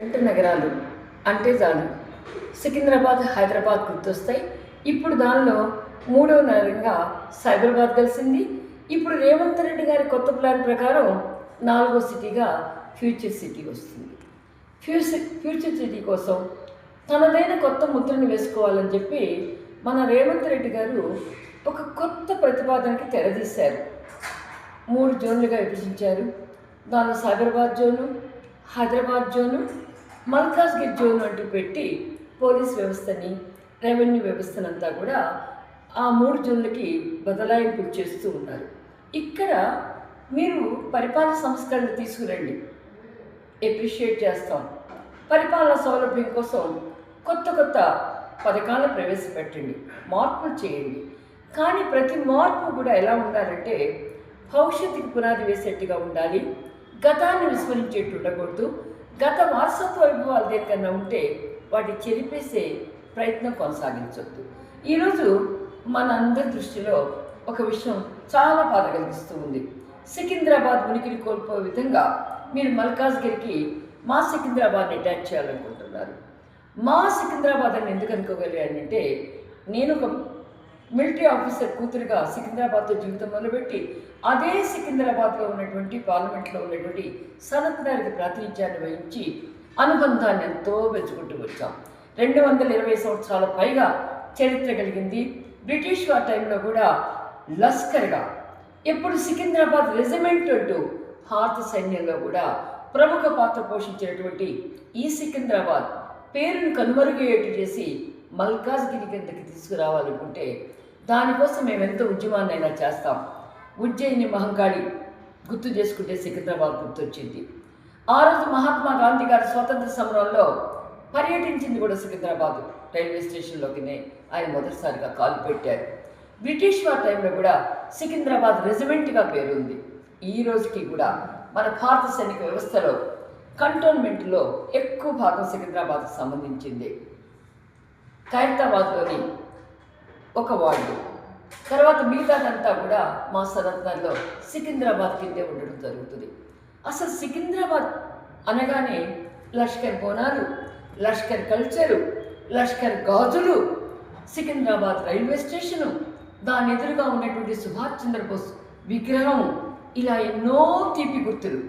జంట నగరాలు అంటే చాలు సికింద్రాబాద్, హైదరాబాద్ గుర్తొస్తాయి. ఇప్పుడు దానిలో మూడో నగరంగా సైబరాబాద్ కలిసింది. ఇప్పుడు రేవంత్ రెడ్డి గారి కొత్త ప్లాన్ ప్రకారం నాలుగో సిటీగా ఫ్యూచర్ సిటీ వస్తుంది. ఫ్యూచర్ సిటీ కోసం తనదైన కొత్త ముద్రను వేసుకోవాలని చెప్పి మన రేవంత్ రెడ్డి గారు ఒక కొత్త ప్రతిపాదనకి తెరదీశారు. 3 జోన్లుగా విభజించారు. దానిలో Cyberabad zone, Hyderabad zone, Malkajgiri zone అంటూ పెట్టి పోలీస్ వ్యవస్థని, రెవెన్యూ వ్యవస్థనంతా కూడా ఆ 3 జోన్లకి బదలాయింపులు చేస్తూ ఉన్నారు. ఇక్కడ మీరు పరిపాలన సంస్కరణ తీసుకురండి, ఎప్రిషియేట్ చేస్తాం. పరిపాలన సౌలభ్యం కోసం కొత్త కొత్త పథకాలను ప్రవేశపెట్టండి, మార్పులు చేయండి. కానీ ప్రతి మార్పు కూడా ఎలా ఉండాలంటే భవిష్యత్తుకి పునాది వేసేట్టుగా ఉండాలి. గతాన్ని విస్మరించేట్టు ఉండకూడదు. గత వారసత్వ వైభవాలు దేనికన్నా ఉంటే వాటి చెరిపేసే ప్రయత్నం కొనసాగించవద్దు. ఈరోజు మన అందరి దృష్టిలో ఒక విషయం చాలా బాధ కలిగిస్తూ ఉంది. సికింద్రాబాద్ ఉనికిని కోల్పోయే విధంగా మీరు మల్కాజ్గిరికి మా సికింద్రాబాద్ని అటాచ్ చేయాలనుకుంటున్నారు. మా సికింద్రాబాద్ అని ఎందుకు అనుకోగలిగానంటే, నేను ఒక మిలిటరీ ఆఫీసర్ కూతురుగా సికింద్రాబాద్తో జీవితం మొదలుపెట్టి అదే సికింద్రాబాద్లో ఉన్నటువంటి పార్లమెంట్లో ఉన్నటువంటి సనత్ గారికి ప్రాతినిధ్యాన్ని వహించి అనుబంధాన్ని ఎంతో పెంచుకుంటూ వచ్చాం. 220 సంవత్సరాల పైగా చరిత్ర కలిగింది. బ్రిటిష్ వారి టైంలో కూడా లస్కర్గా ఎప్పుడు సికింద్రాబాద్ రెజిమెంట్ అంటూ భారత సైన్యంలో కూడా ప్రముఖ పాత్ర పోషించినటువంటి ఈ సికింద్రాబాద్ పేరును కనుమరుగయ్యేట్టు చేసి మల్కాజ్గిరి కిందకి తీసుకురావాలనుకుంటే దానికోసం మేము ఎంతో ఉద్యమాన్నైనా చేస్తాం. ఉజ్జయిని మహంకాళి గుర్తు చేసుకుంటే సికింద్రాబాద్ గుర్తొచ్చింది. ఆ రోజు మహాత్మా గాంధీ గారి స్వాతంత్ర సమరంలో పర్యటించింది కూడా సికింద్రాబాద్ రైల్వే స్టేషన్లోకినే ఆయన మొదటిసారిగా కాలు పెట్టారు. బ్రిటిష్ వారి టైంలో కూడా సికింద్రాబాద్ రెజిమెంట్గా పేరుంది. ఈ రోజుకి కూడా మన భారత సైనిక వ్యవస్థలో కంటోన్మెంట్లో ఎక్కువ భాగం సికింద్రాబాద్కు సంబంధించింది. ఖైరతాబాద్లోని ఒక వార్డు, తర్వాత మిగతాదంతా కూడా మా సనత్నగర్లో సికింద్రాబాద్ కిందే ఉండడం జరుగుతుంది. అసలు సికింద్రాబాద్ అనగానే లష్కర్ బోనాలు, లష్కర్ కల్చరు, లష్కర్ గాజులు, సికింద్రాబాద్ రైల్వే స్టేషను, దాని ఎదురుగా ఉన్నటువంటి సుభాష్ చంద్రబోస్ విగ్రహం, ఇలా ఎన్నో తీపి గుర్తులు.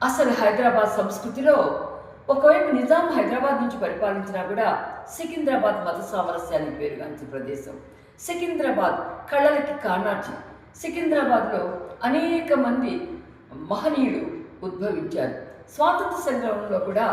అసలు హైదరాబాద్ సంస్కృతిలో ఒకవైపు నిజాం హైదరాబాద్ నుంచి పరిపాలించినా కూడా సికింద్రాబాద్ మత సామరస్యానికి పేరుగాంచిన ప్రదేశం. సికింద్రాబాద్ కళలకి కానాచి. సికింద్రాబాద్లో అనేక మంది మహనీయులు ఉద్భవించారు. స్వాతంత్ర సంగ్రామంలో కూడా